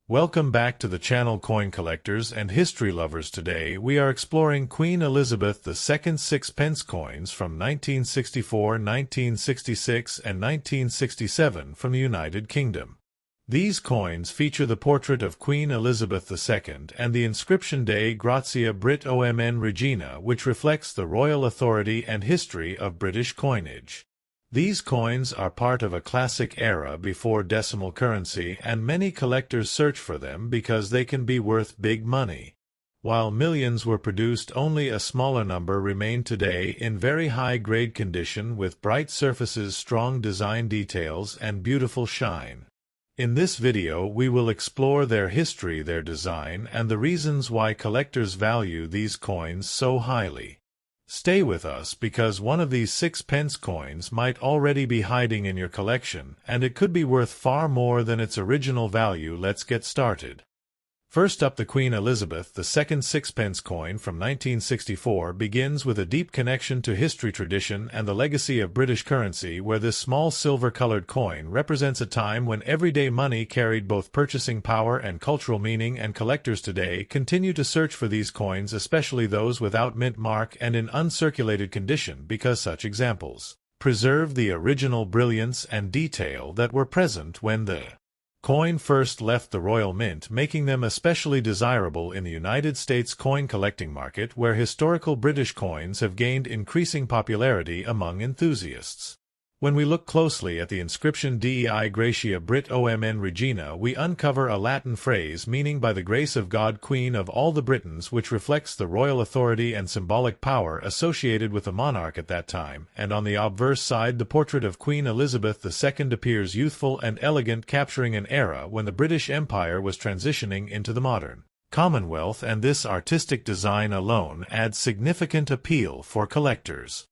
Welcome back to the channel, coin collectors and history lovers. Today we are exploring Queen Elizabeth II sixpence coins from 1964, 1966 and 1967 from the United Kingdom. These coins feature the portrait of Queen Elizabeth II and the inscription Dei Gratia Britt OMN Regina, which reflects the royal authority and history of British coinage. These coins are part of a classic era before decimal currency, and many collectors search for them because they can be worth big money. While millions were produced, only a smaller number remain today in very high-grade condition with bright surfaces, strong design details, and beautiful shine. In this video we will explore their history, their design, and the reasons why collectors value these coins so highly. Stay with us because one of these sixpence coins might already be hiding in your collection, and it could be worth far more than its original value. Let's get started. First up, the Queen Elizabeth II sixpence coin from 1964 begins with a deep connection to history, tradition, and the legacy of British currency, where this small silver-colored coin represents a time when everyday money carried both purchasing power and cultural meaning, and collectors today continue to search for these coins, especially those without mint mark and in uncirculated condition, because such examples preserve the original brilliance and detail that were present when the coin first left the Royal Mint, making them especially desirable in the United States coin collecting market, where historical British coins have gained increasing popularity among enthusiasts. When we look closely at the inscription Dei Gratia Britt OMN Regina, we uncover a Latin phrase meaning "by the grace of God, Queen of all the Britons," which reflects the royal authority and symbolic power associated with the monarch at that time, and on the obverse side the portrait of Queen Elizabeth II appears youthful and elegant, capturing an era when the British Empire was transitioning into the modern Commonwealth, and this artistic design alone adds significant appeal for collectors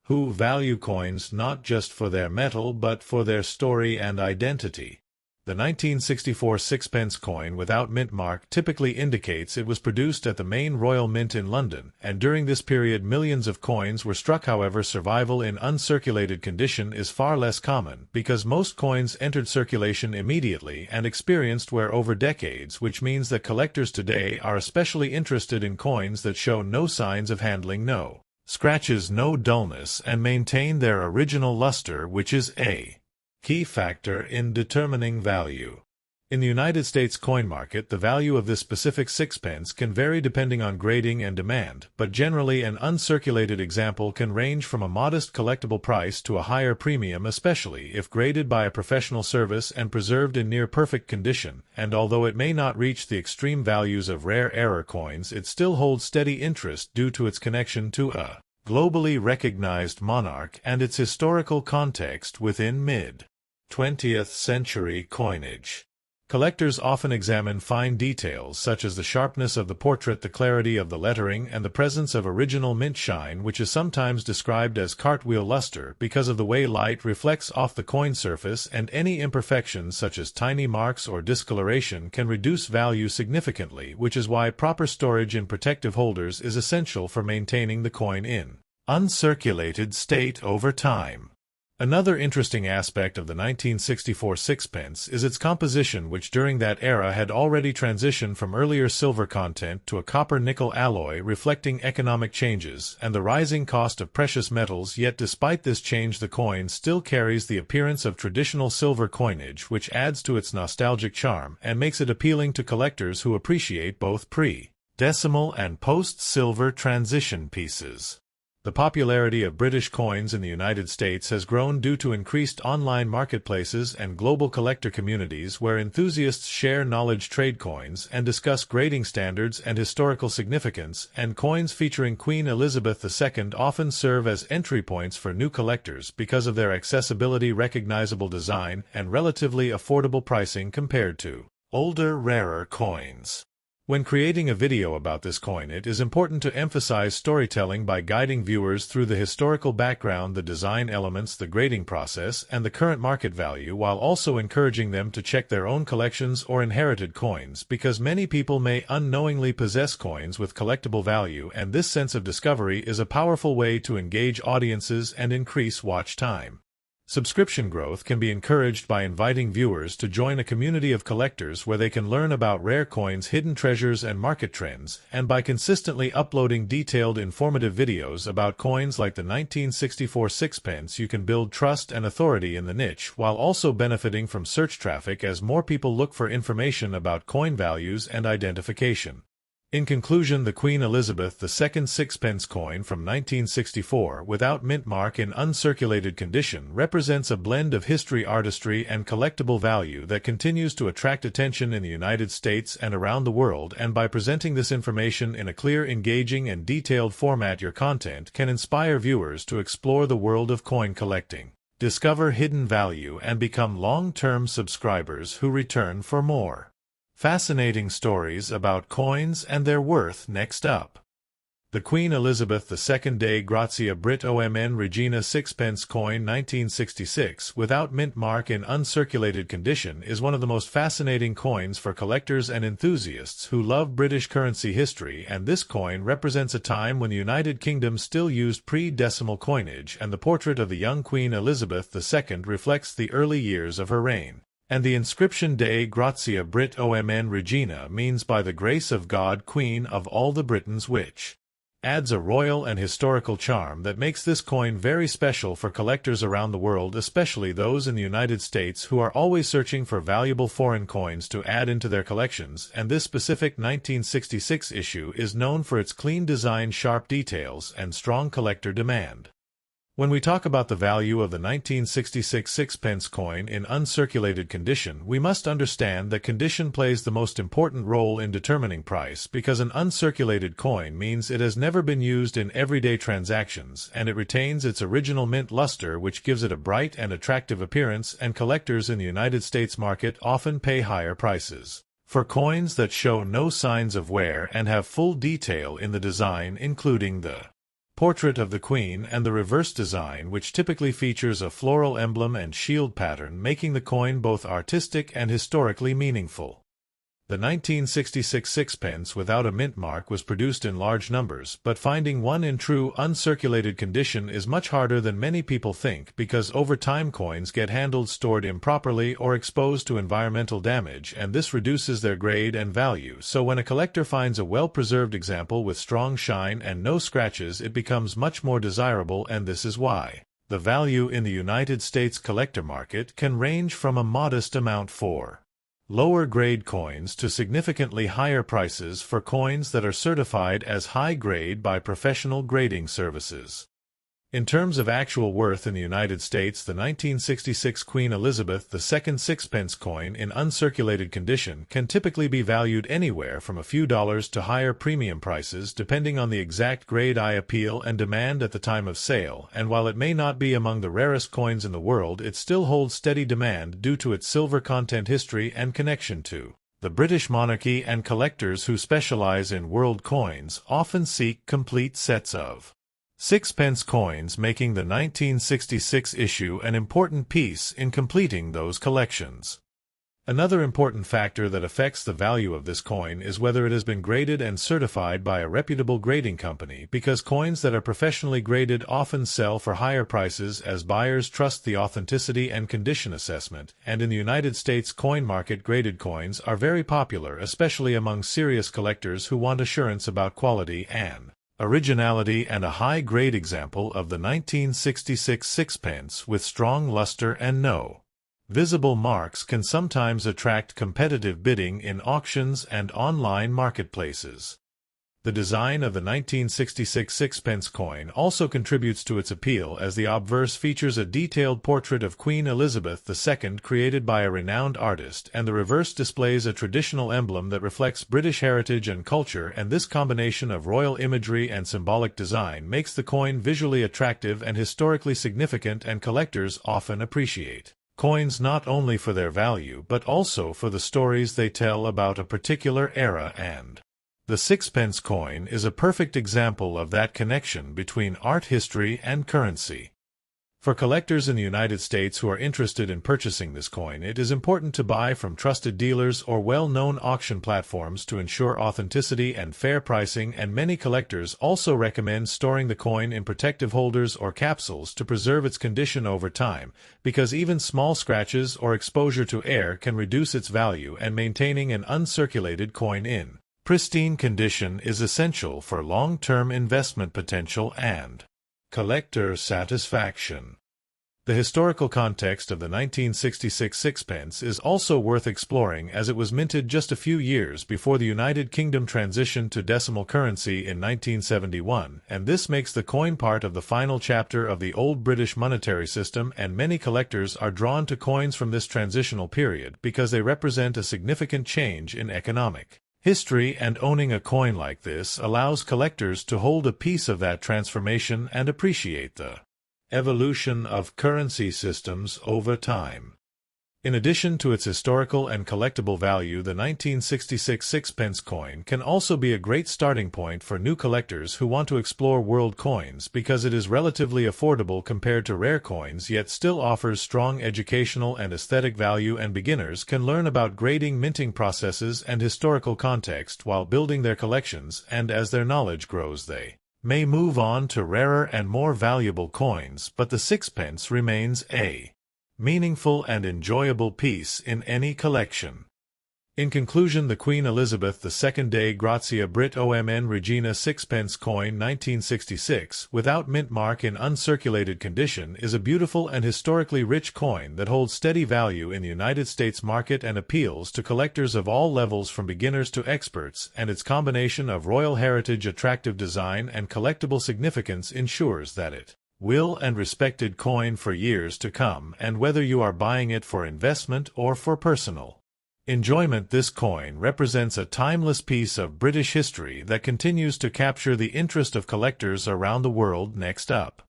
who value coins not just for their metal but for their story and identity. The 1964 sixpence coin without mint mark typically indicates it was produced at the main Royal Mint in London, and during this period millions of coins were struck. However, survival in uncirculated condition is far less common, because most coins entered circulation immediately and experienced wear over decades, which means that collectors today are especially interested in coins that show no signs of handling, no scratches, no dullness, and maintain their original luster, which is a key factor in determining value. In the United States coin market, the value of this specific sixpence can vary depending on grading and demand, but generally an uncirculated example can range from a modest collectible price to a higher premium, especially if graded by a professional service and preserved in near-perfect condition, and although it may not reach the extreme values of rare error coins, it still holds steady interest due to its connection to a globally recognized monarch and its historical context within mid-20th century coinage. Collectors often examine fine details such as the sharpness of the portrait, the clarity of the lettering, and the presence of original mint shine, which is sometimes described as cartwheel luster because of the way light reflects off the coin surface, and any imperfections such as tiny marks or discoloration can reduce value significantly, which is why proper storage in protective holders is essential for maintaining the coin in uncirculated state over time. Another interesting aspect of the 1964 sixpence is its composition, which during that era had already transitioned from earlier silver content to a copper-nickel alloy, reflecting economic changes and the rising cost of precious metals. Yet despite this change, the coin still carries the appearance of traditional silver coinage, which adds to its nostalgic charm and makes it appealing to collectors who appreciate both pre-decimal and post-silver transition pieces. The popularity of British coins in the United States has grown due to increased online marketplaces and global collector communities where enthusiasts share knowledge, trade coins, and discuss grading standards and historical significance, and coins featuring Queen Elizabeth II often serve as entry points for new collectors because of their accessibility, recognizable design, and relatively affordable pricing compared to older, rarer coins. When creating a video about this coin, it is important to emphasize storytelling by guiding viewers through the historical background, the design elements, the grading process, and the current market value, while also encouraging them to check their own collections or inherited coins, because many people may unknowingly possess coins with collectible value, and this sense of discovery is a powerful way to engage audiences and increase watch time. Subscription growth can be encouraged by inviting viewers to join a community of collectors where they can learn about rare coins, hidden treasures, and market trends, and by consistently uploading detailed, informative videos about coins like the 1964 sixpence, you can build trust and authority in the niche while also benefiting from search traffic as more people look for information about coin values and identification. In conclusion, the Queen Elizabeth II sixpence coin from 1964, without mint mark, in uncirculated condition, represents a blend of history, artistry, and collectible value that continues to attract attention in the United States and around the world, and by presenting this information in a clear, engaging, and detailed format, your content can inspire viewers to explore the world of coin collecting, discover hidden value, and become long-term subscribers who return for more fascinating stories about coins and their worth. Next up, the Queen Elizabeth II Dei Gratia Britt OMN Regina sixpence coin 1966, without mint mark, in uncirculated condition, is one of the most fascinating coins for collectors and enthusiasts who love British currency history, and this coin represents a time when the United Kingdom still used pre-decimal coinage, and the portrait of the young Queen Elizabeth II reflects the early years of her reign. And the inscription Dei Gratia Britt OMN Regina means by the grace of God, Queen of all the Britons, which adds a royal and historical charm that makes this coin very special for collectors around the world, especially those in the United States who are always searching for valuable foreign coins to add into their collections. And this specific 1966 issue is known for its clean design, sharp details, and strong collector demand. When we talk about the value of the 1966 sixpence coin in uncirculated condition, we must understand that condition plays the most important role in determining price, because an uncirculated coin means it has never been used in everyday transactions, and it retains its original mint luster, which gives it a bright and attractive appearance, and collectors in the United States market often pay higher prices for coins that show no signs of wear and have full detail in the design, including the portrait of the Queen and the reverse design, which typically features a floral emblem and shield pattern, making the coin both artistic and historically meaningful. The 1966 sixpence without a mint mark was produced in large numbers, but finding one in true uncirculated condition is much harder than many people think, because over time coins get handled, stored improperly, or exposed to environmental damage, and this reduces their grade and value. So when a collector finds a well-preserved example with strong shine and no scratches, it becomes much more desirable, and this is why the value in the United States collector market can range from a modest amount for lower-grade coins to significantly higher prices for coins that are certified as high-grade by professional grading services. In terms of actual worth in the United States, the 1966 Queen Elizabeth II sixpence coin in uncirculated condition can typically be valued anywhere from a few dollars to higher premium prices, depending on the exact grade, appeal, and demand at the time of sale, and while it may not be among the rarest coins in the world, it still holds steady demand due to its silver content, history, and connection to the British monarchy, and collectors who specialize in world coins often seek complete sets of sixpence coins, making the 1966 issue an important piece in completing those collections. Another important factor that affects the value of this coin is whether it has been graded and certified by a reputable grading company, because coins that are professionally graded often sell for higher prices as buyers trust the authenticity and condition assessment, and in the United States coin market, graded coins are very popular, especially among serious collectors who want assurance about quality and originality, and a high-grade example of the 1966 sixpence with strong luster and no visible marks can sometimes attract competitive bidding in auctions and online marketplaces. The design of the 1966 sixpence coin also contributes to its appeal, as the obverse features a detailed portrait of Queen Elizabeth II created by a renowned artist, and the reverse displays a traditional emblem that reflects British heritage and culture, and this combination of royal imagery and symbolic design makes the coin visually attractive and historically significant, and collectors often appreciate coins not only for their value but also for the stories they tell about a particular era, and the sixpence coin is a perfect example of that connection between art history and currency. For collectors in the United States who are interested in purchasing this coin, it is important to buy from trusted dealers or well-known auction platforms to ensure authenticity and fair pricing, and many collectors also recommend storing the coin in protective holders or capsules to preserve its condition over time, because even small scratches or exposure to air can reduce its value, and maintaining an uncirculated coin in pristine condition is essential for long-term investment potential and collector satisfaction. The historical context of the 1966 sixpence is also worth exploring, as it was minted just a few years before the United Kingdom transitioned to decimal currency in 1971, and this makes the coin part of the final chapter of the old British monetary system, and many collectors are drawn to coins from this transitional period because they represent a significant change in economic history, and owning a coin like this allows collectors to hold a piece of that transformation and appreciate the evolution of currency systems over time. In addition to its historical and collectible value, the 1966 sixpence coin can also be a great starting point for new collectors who want to explore world coins, because it is relatively affordable compared to rare coins, yet still offers strong educational and aesthetic value, and beginners can learn about grading, minting processes, and historical context while building their collections, and as their knowledge grows they may move on to rarer and more valuable coins, but the sixpence remains a meaningful and enjoyable piece in any collection. In conclusion, the Queen Elizabeth II Dei Gratia Britt OMN Regina sixpence coin 1966, without mint mark, in uncirculated condition, is a beautiful and historically rich coin that holds steady value in the United States market and appeals to collectors of all levels from beginners to experts, and its combination of royal heritage, attractive design, and collectible significance ensures that it will and respected coin for years to come, and whether you are buying it for investment or for personal enjoyment, this coin represents a timeless piece of British history that continues to capture the interest of collectors around the world. Next up,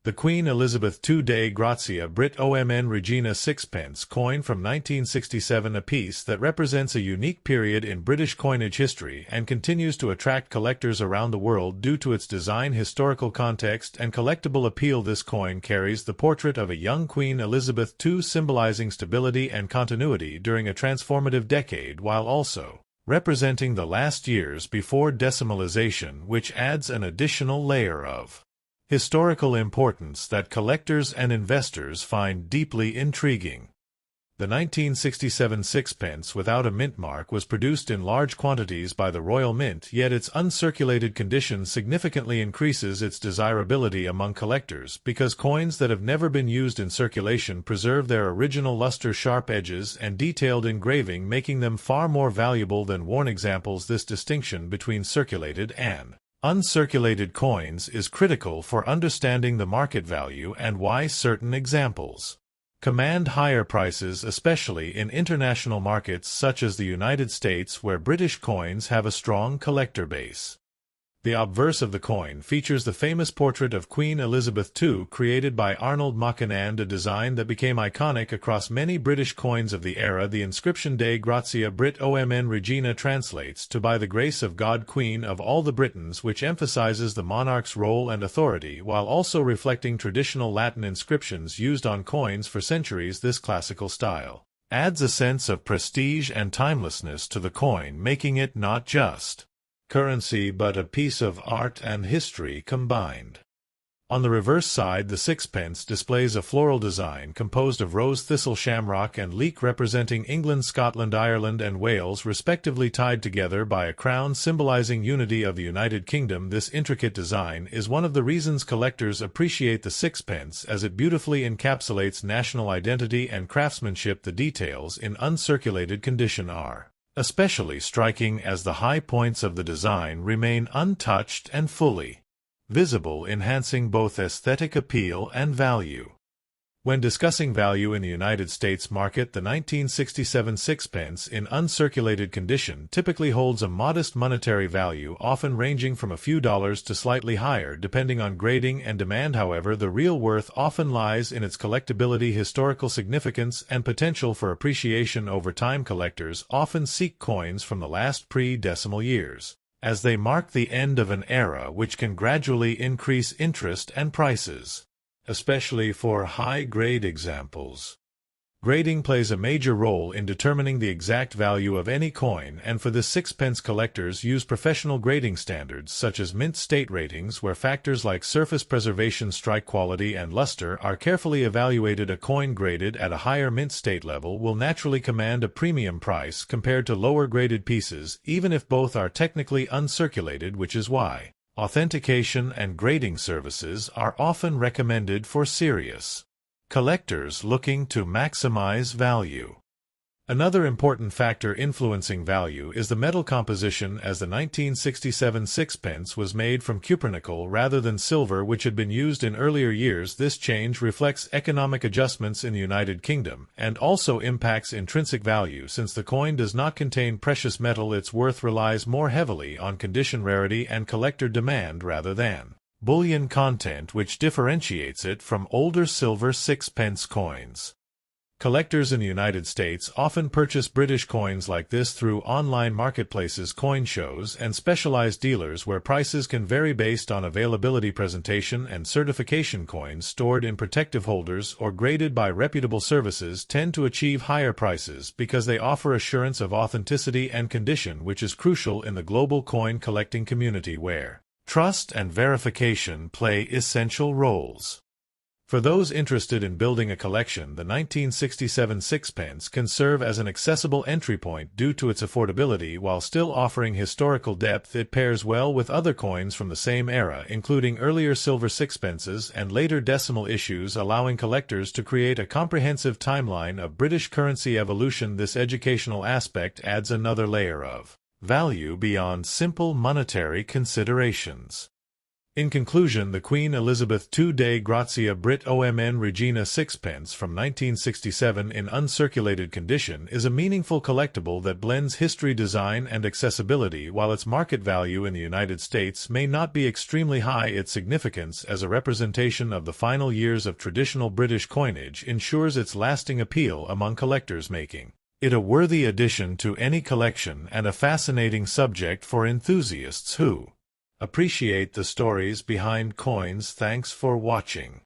the Queen Elizabeth II Dei Gratia Britt OMN Regina sixpence coin from 1967, a piece that represents a unique period in British coinage history and continues to attract collectors around the world due to its design, historical context, and collectible appeal. This coin carries the portrait of a young Queen Elizabeth II, symbolizing stability and continuity during a transformative decade, while also representing the last years before decimalisation, which adds an additional layer of historical importance that collectors and investors find deeply intriguing. The 1967 sixpence without a mint mark was produced in large quantities by the Royal Mint, yet its uncirculated condition significantly increases its desirability among collectors, because coins that have never been used in circulation preserve their original luster, sharp edges, and detailed engraving, making them far more valuable than worn examples. This distinction between circulated and uncirculated coins is critical for understanding the market value and why certain examples command higher prices, especially in international markets such as the United States, where British coins have a strong collector base. The obverse of the coin features the famous portrait of Queen Elizabeth II, created by Arnold Mackinand, a design that became iconic across many British coins of the era. The inscription Dei Gratia Britt OMN Regina translates to "By the grace of God, Queen of all the Britons," which emphasizes the monarch's role and authority, while also reflecting traditional Latin inscriptions used on coins for centuries. This classical style adds a sense of prestige and timelessness to the coin, making it not just currency but a piece of art and history combined. On the reverse side, the sixpence displays a floral design composed of rose, thistle, shamrock, and leek, representing England, Scotland, Ireland, and Wales, respectively, tied together by a crown symbolizing unity of the United Kingdom. This intricate design is one of the reasons collectors appreciate the sixpence, as it beautifully encapsulates national identity and craftsmanship. The details in uncirculated condition are especially striking, as the high points of the design remain untouched and fully visible, enhancing both aesthetic appeal and value. When discussing value in the United States market, the 1967 sixpence in uncirculated condition typically holds a modest monetary value, often ranging from a few dollars to slightly higher depending on grading and demand. However, the real worth often lies in its collectibility, historical significance, and potential for appreciation over time. Collectors often seek coins from the last pre-decimal years, as they mark the end of an era, which can gradually increase interest and prices. especially for high-grade examples. Grading plays a major role in determining the exact value of any coin, and for this sixpence collectors use professional grading standards such as mint state ratings, where factors like surface preservation, strike quality, and luster are carefully evaluated. A coin graded at a higher mint state level will naturally command a premium price compared to lower graded pieces, even if both are technically uncirculated, which is why authentication and grading services are often recommended for serious collectors looking to maximize value. Another important factor influencing value is the metal composition, as the 1967 sixpence was made from cupronickel rather than silver, which had been used in earlier years. This change reflects economic adjustments in the United Kingdom and also impacts intrinsic value. Since the coin does not contain precious metal, its worth relies more heavily on condition, rarity, and collector demand rather than bullion content, which differentiates it from older silver sixpence coins. Collectors in the United States often purchase British coins like this through online marketplaces, coin shows, and specialized dealers, where prices can vary based on availability, presentation, and certification. Coins stored in protective holders or graded by reputable services tend to achieve higher prices because they offer assurance of authenticity and condition, which is crucial in the global coin collecting community, where trust and verification play essential roles. For those interested in building a collection, the 1967 sixpence can serve as an accessible entry point due to its affordability while still offering historical depth. It pairs well with other coins from the same era, including earlier silver sixpences and later decimal issues, allowing collectors to create a comprehensive timeline of British currency evolution. This educational aspect adds another layer of value beyond simple monetary considerations. In conclusion, the Queen Elizabeth II Dei Gratia Britt OMN Regina sixpence from 1967 in uncirculated condition is a meaningful collectible that blends history, design, and accessibility. While its market value in the United States may not be extremely high, its significance as a representation of the final years of traditional British coinage ensures its lasting appeal among collectors, making it a worthy addition to any collection and a fascinating subject for enthusiasts who appreciate the stories behind coins. Thanks for watching.